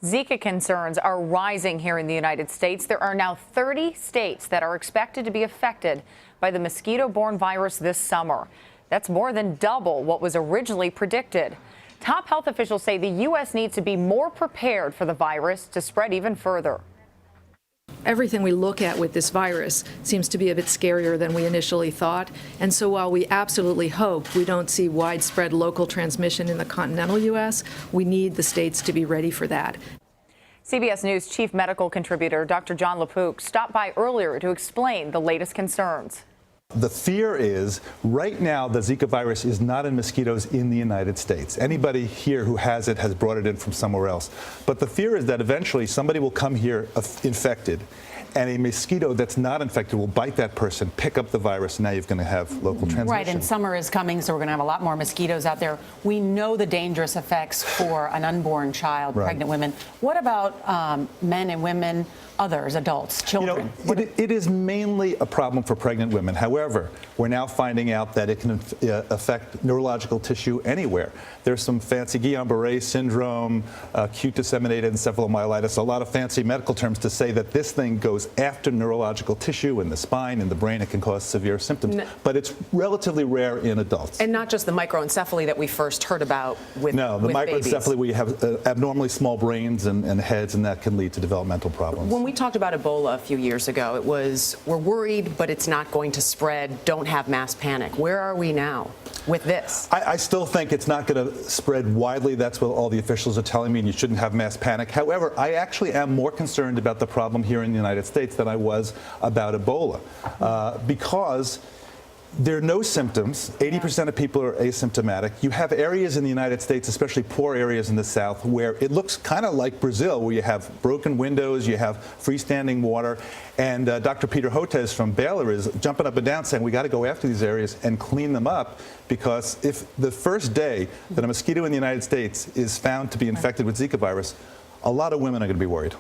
Zika concerns are rising here in the United States. There are now 30 states that are expected to be affected by the mosquito-borne virus this summer. That's more than double what was originally predicted. Top health officials say the U.S. needs to be more prepared for the virus to spread even further. Everything we look at with this virus seems to be a bit scarier than we initially thought. And so while we absolutely hope we don't see widespread local transmission in the continental U.S., we need the states to be ready for that. CBS News chief medical contributor Dr. John LaPook stopped by earlier to explain the latest concerns. The fear is, right now, the Zika virus is not in mosquitoes in the United States. Anybody here who has it has brought it in from somewhere else. But the fear is that eventually somebody will come here infected, and a mosquito that's not infected will bite that person, pick up the virus, and now you're going to have local transmission. Right, and summer is coming, so we're going to have a lot more mosquitoes out there. We know the dangerous effects for an unborn child, pregnant women. What about men and women, others, adults, children? You know, it is mainly a problem for pregnant women. However, we're now finding out that it can affect neurological tissue anywhere. There's some fancy Guillain-Barré syndrome, acute disseminated encephalomyelitis, a lot of fancy medical terms to say that this thing goes after neurological tissue in the spine and the brain. It can cause severe symptoms, but it's relatively rare in adults. And not just the microencephaly that we first heard about with No, the microencephaly babies. where you have abnormally small brains and heads, and that can lead to developmental problems. When we talked about Ebola a few years ago, it was, we're worried, but it's not going to spread. Don't have mass panic. Where are we now with this? I still think it's not going to spread widely. That's what all the officials are telling me, and you shouldn't have mass panic. However, I actually am more concerned about the problem here in the United States than I was about Ebola, because there are no symptoms. 80% of people are asymptomatic. You have areas in the United States, especially poor areas in the South, where it looks kind of like Brazil, where you have broken windows, you have freestanding water. And Dr. Peter Hotez from Baylor is jumping up and down saying we got to go after these areas and clean them up, because if the first day that a mosquito in the United States is found to be infected with Zika virus, a lot of women are going to be worried.